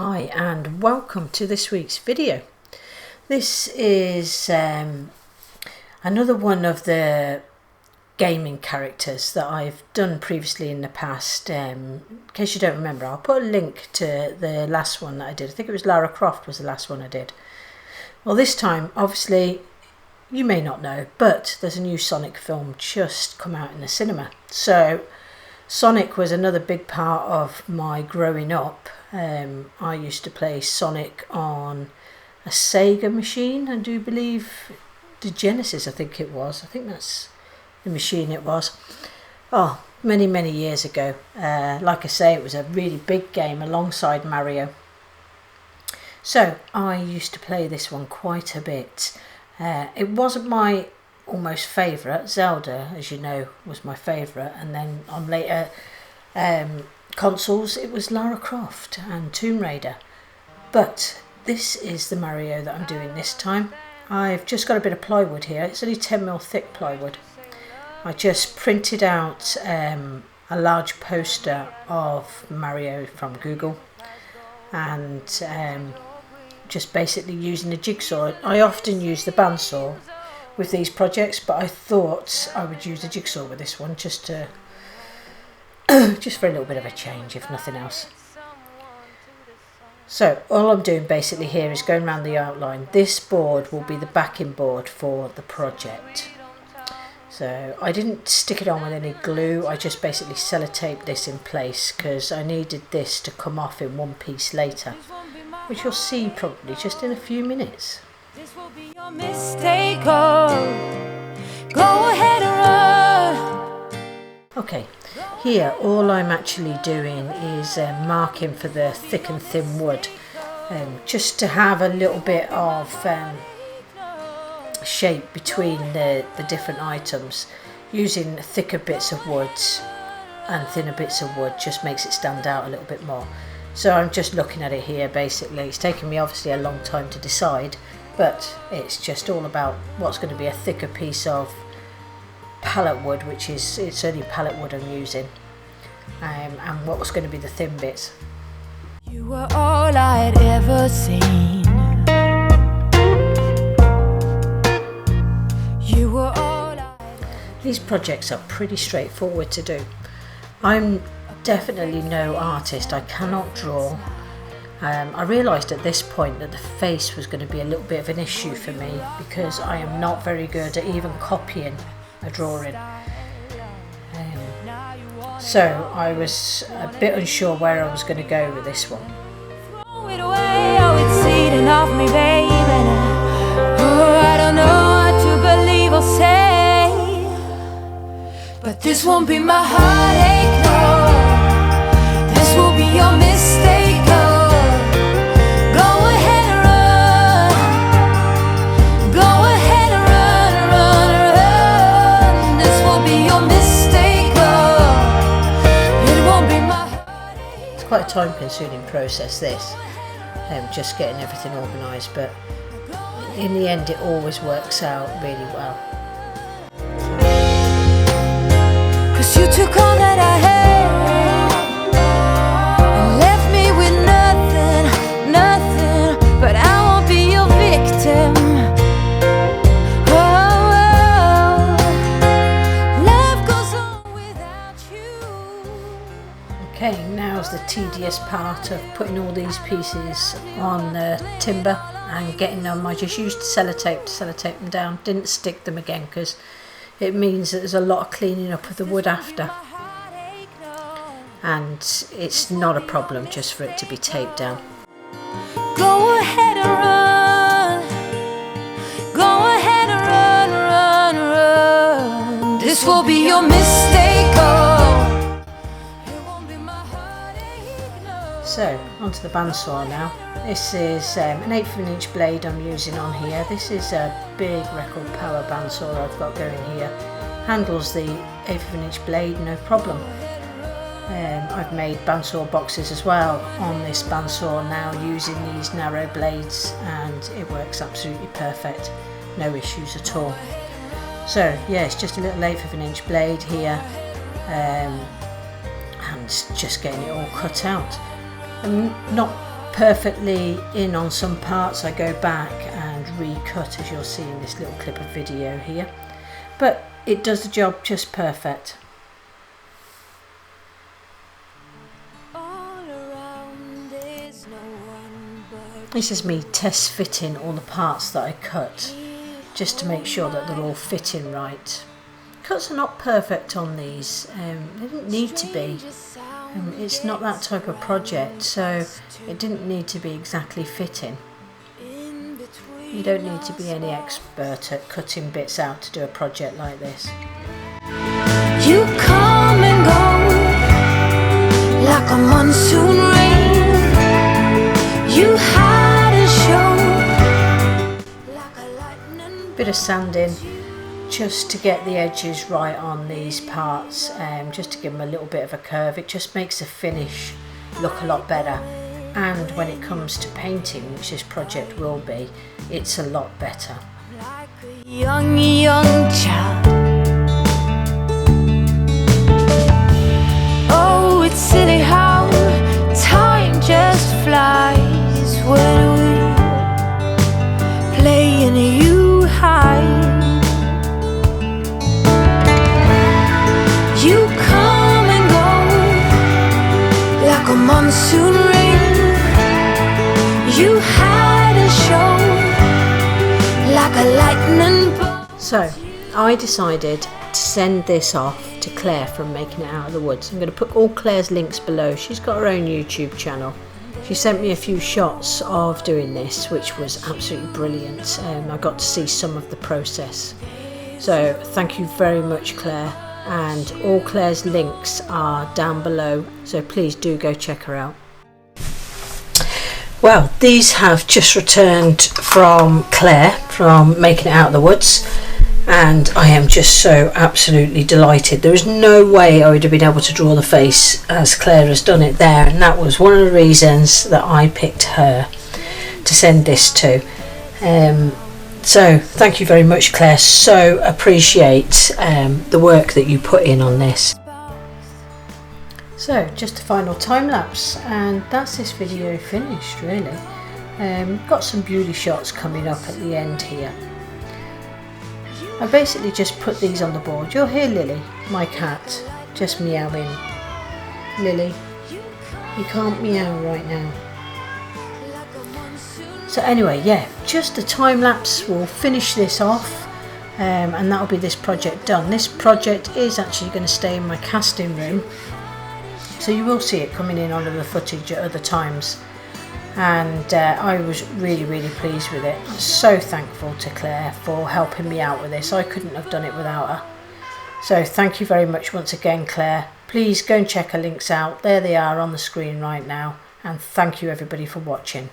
Hi and welcome to this week's video. This is another one of the gaming characters that I've done previously in the past. In case you don't remember, I'll put a link to the last one that I did. I think it was Lara Croft was the last one I did. Well, this time, obviously, you may not know, but there's a new Sonic film just come out in the cinema. So Sonic was another big part of my growing up. I used to play Sonic on a Sega machine, I do believe, the Genesis I think it was. I think that's the machine it was. Oh, many years ago. Like I say, it was a really big game alongside Mario. So I used to play this one quite a bit. It wasn't my almost favourite. Zelda, as you know, was my favourite, and then on later consoles it was Lara Croft and Tomb Raider. But this is the Mario that I'm doing this time. I've just got a bit of plywood here. It's only 10mm thick plywood. I just printed out a large poster of Mario from Google, and just basically using a jigsaw. I often use the bandsaw with these projects, but I thought I would use the jigsaw with this one just to just for a little bit of a change, if nothing else. So all I'm doing basically here is going around the outline. This board will be the backing board for the project. So I didn't stick it on with any glue, I just basically sellotaped this in place because I needed this to come off in one piece later, which you'll see probably just in a few minutes. This will be your mistake, oh. Go ahead and run. Okay, here all I'm actually doing is marking for the thick and thin wood, just to have a little bit of shape between the different items. Using thicker bits of wood and thinner bits of wood just makes it stand out a little bit more. So I'm just looking at it here basically. It's taken me obviously a long time to decide, but it's just all about what's going to be a thicker piece of pallet wood, which is, it's only pallet wood I'm using, and what was going to be the thin bits. You were all I had ever seen. You were all These projects are pretty straightforward to do. I'm definitely no artist, I cannot draw. I realised at this point that the face was going to be a little bit of an issue for me because I am not very good at even copying a drawing. So I was a bit unsure where I was going to go with this one. throw it away, oh, it's eating off me, baby. Oh, I don't know what to believe or say, but this won't be my heartache, no. This will be your mistake, oh. Go ahead and run. Go ahead and run. This will be your mistake, oh. It won't be my heartache. It's quite a time consuming process this, just getting everything organised, but in the end it always works out really well. 'Cause you took all that I had and left me with nothing, but I won't be your victim. Oh, love goes on without you. Okay, now's the tedious part of putting all these pieces on the timber and getting them. I just used sellotape to sellotape them down, didn't stick them again because it means that there's a lot of cleaning up of the wood after, and it's not a problem just for it to be taped down. Go ahead and run. Go ahead and run. This will be your mistake, oh. It won't be my heartache, no. So, onto the bandsaw now. This is an 1/8 of an inch blade I'm using on here. This is a big record power bandsaw I've got going here. Handles the 1/8 of an inch blade, no problem. I've made bandsaw boxes as well on this bandsaw now using these narrow blades, and it works absolutely perfect, no issues at all. So yeah, it's just a little 1/8 of an inch blade here, and just getting it all cut out. I'm not perfectly in on some parts. I go back and recut, as you'll see in this little clip of video here, but it does the job just perfect. This is me test fitting all the parts that I cut, just to make sure that they're all fitting right. Cuts are not perfect on these, they didn't need to be. It's not that type of project, so it didn't need to be exactly fitting. You don't need to be any expert at cutting bits out to do a project like this. You come and go like a monsoon rain. You hide and show like a lightning. Bit of sanding just to get the edges right on these parts, just to give them a little bit of a curve. It just makes the finish look a lot better, and when it comes to painting, which this project will be, it's a lot better. Like a young child. Oh, it's silly how time just flies when we play and you hide. You come and go like a monsoon rain. You hide and show like a lightning bolt. So I decided to send this off to Claire from Making It Out of the Woods. I'm going to put all Claire's links below. She's got her own YouTube channel. She sent me a few shots of doing this, which was absolutely brilliant. I got to see some of the process. So thank you very much, Claire. And all Claire's links are down below, so please do go check her out. Well, these have just returned from Claire from Making It Out of the Woods, and I am just so absolutely delighted. There is no way I would have been able to draw the face as Claire has done it there, and that was one of the reasons that I picked her to send this to. So thank you very much, Claire. So appreciate the work that you put in on this. So just a final time lapse, and that's this video finished really. Got some beauty shots coming up at the end here. I basically just put these on the board. You'll hear Lily, my cat, just meowing. Lily, you can't meow right now. So anyway, yeah, just a time lapse will finish this off, and that'll be this project done. This project is actually going to stay in my casting room, so you will see it coming in on the footage at other times. And I was really pleased with it. I'm so thankful to Claire for helping me out with this. I couldn't have done it without her. So thank you very much once again, Claire. Please go and check her links out. There they are on the screen right now. And thank you everybody for watching.